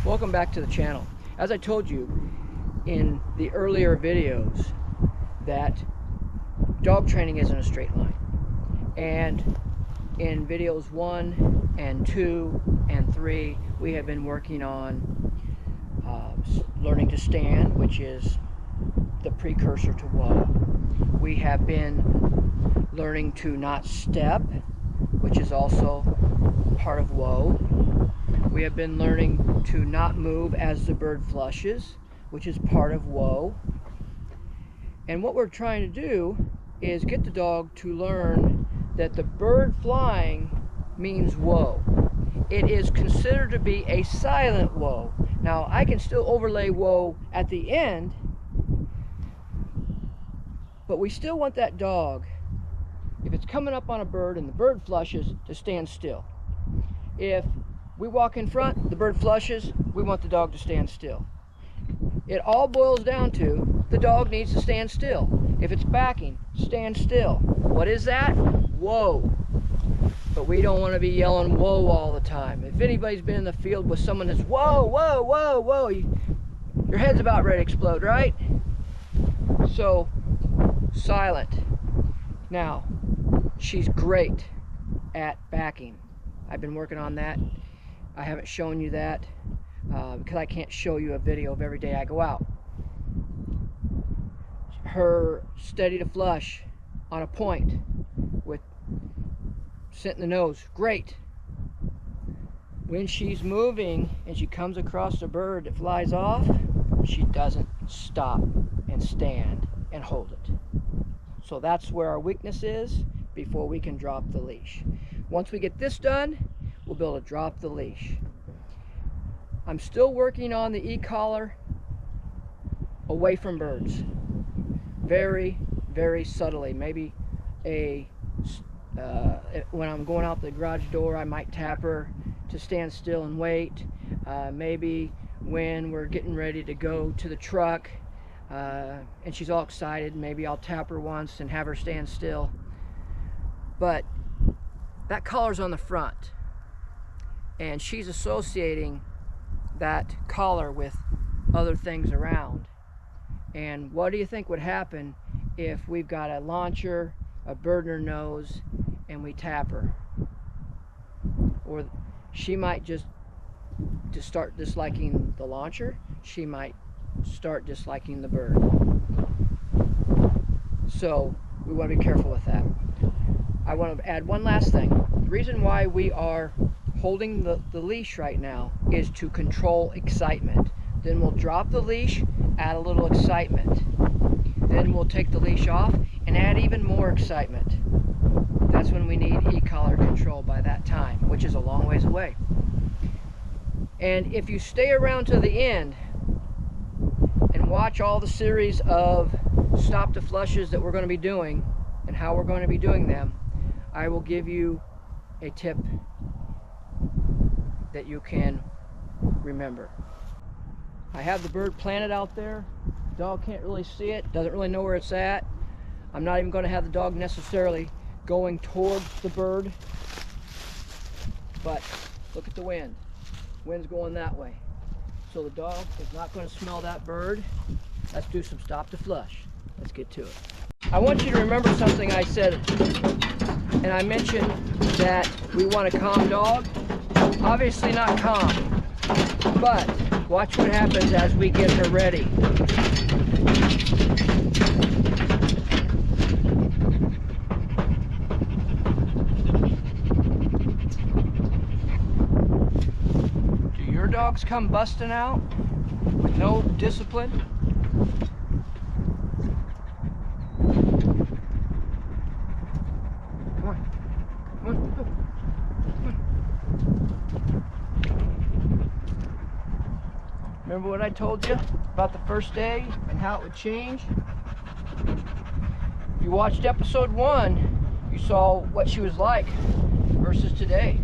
Welcome back to the channel. As I told you in the earlier videos, that dog training isn't a straight line. And in videos 1 and 2 and 3, we have been working on learning to stand, which is the precursor to whoa. We have been learning to not step, which is also part of whoa. We have been learning to not move as the bird flushes, which is part of whoa. And what we're trying to do is get the dog to learn that the bird flying means whoa. It is considered to be a silent whoa. Now, I can still overlay whoa at the end, but we still want that dog, if it's coming up on a bird and the bird flushes, to stand still. If we walk in front, the bird flushes, we want the dog to stand still. It all boils down to the dog needs to stand still. If it's backing, stand still. What is that? Whoa. But we don't want to be yelling whoa all the time. If anybody's been in the field with someone that's whoa, whoa, whoa, whoa, your head's about ready to explode, right? So, silent. Now, she's great at backing. I've been working on that. I haven't shown you that because I can't show you a video of every day I go out. Her steady to flush on a point with scent in the nose, great. When she's moving and she comes across a bird that flies off, she doesn't stop and stand and hold it. So that's where our weakness is before we can drop the leash. Once we get this done, we'll be able to drop the leash. I'm still working on the e-collar away from birds. Very, very subtly. Maybe when I'm going out the garage door, I might tap her to stand still and wait. Maybe when we're getting ready to go to the truck and she's all excited, maybe I'll tap her once and have her stand still. But that collar's on the front, and she's associating that collar with other things around. And what do you think would happen if we've got a launcher, a bird in her nose, and we tap her? Or she might just start disliking the launcher. She might start disliking the bird. So we want to be careful with that. I want to add one last thing. The reason why we are holding the leash right now is to control excitement. Then we'll drop the leash, add a little excitement. Then we'll take the leash off and add even more excitement. That's when we need e-collar control by that time, which is a long ways away. And if you stay around to the end and watch all the series of stop to flushes that we're going to be doing and how we're going to be doing them, I will give you a tip that you can remember. I have the bird planted out there. The dog can't really see it, doesn't really know where it's at. I'm not even going to have the dog necessarily going towards the bird, but look at the wind. Wind's going that way. So the dog is not going to smell that bird. Let's do some stop to flush. Let's get to it. I want you to remember something I said, and I mentioned that we want a calm dog. Obviously not calm, but watch what happens as we get her ready. Do your dogs come busting out with no discipline? Remember what I told you about the first day and how it would change? If you watched episode 1, you saw what she was like versus today.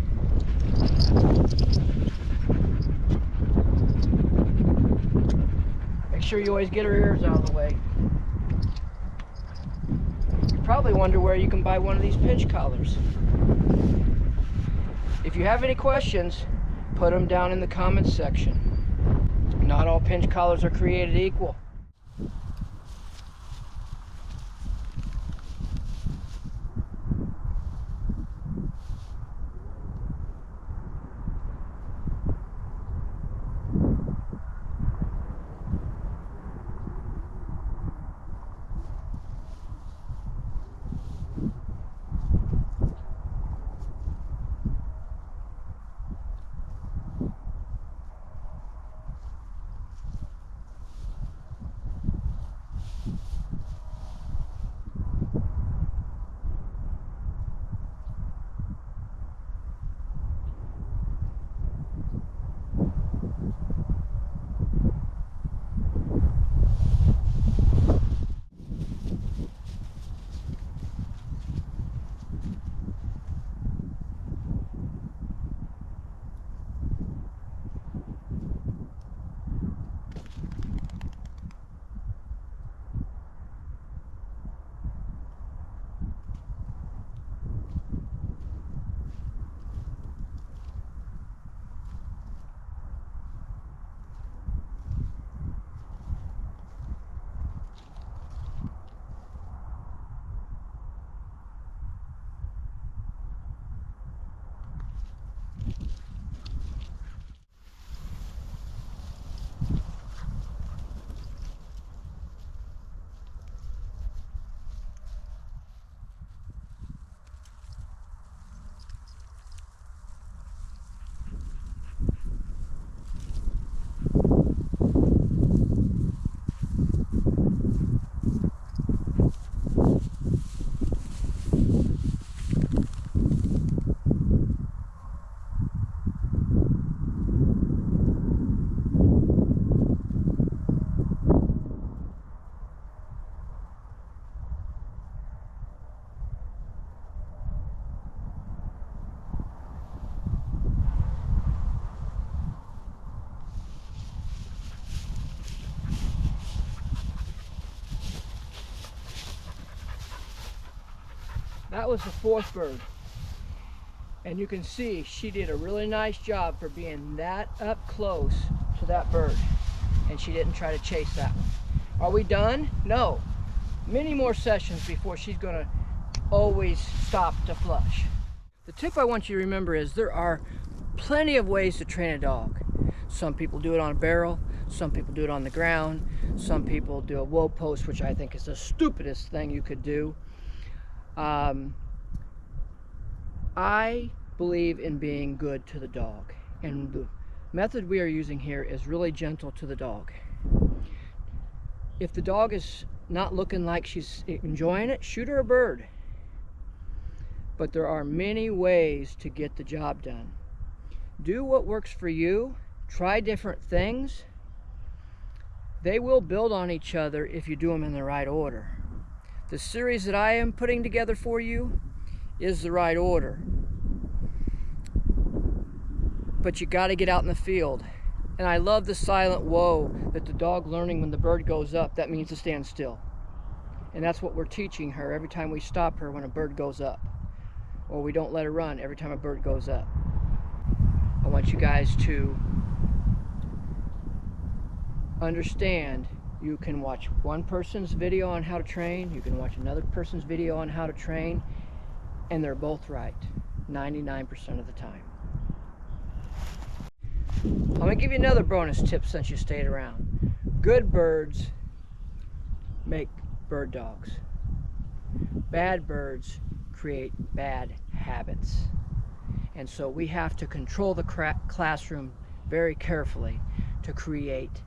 Make sure you always get her ears out of the way. You probably wonder where you can buy one of these pinch collars. If you have any questions, put them down in the comments section. Not all pinch collars are created equal. That was the fourth bird. And you can see she did a really nice job for being that up close to that bird. And she didn't try to chase that one. Are we done? No. Many more sessions before she's gonna always stop to flush. The tip I want you to remember is there are plenty of ways to train a dog. Some people do it on a barrel, some people do it on the ground, some people do a whoa post, which I think is the stupidest thing you could do. I believe in being good to the dog, and the method we are using here is really gentle to the dog. If the dog is not looking like she's enjoying it, shoot her a bird. But there are many ways to get the job done. Do what works for you. Try different things. They will build on each other if you do them in the right order. The series that I am putting together for you is the right order. But you got to get out in the field. And I love the silent whoa that the dog learning when the bird goes up. That means to stand still. And that's what we're teaching her every time we stop her when a bird goes up. Or we don't let her run every time a bird goes up. I want you guys to understand you can watch one person's video on how to train, you can watch another person's video on how to train, and they're both right 99% of the time. I'm going to give you another bonus tip since you stayed around. Good birds make bird dogs. Bad birds create bad habits. And so we have to control the classroom very carefully to create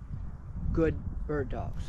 good bird dogs.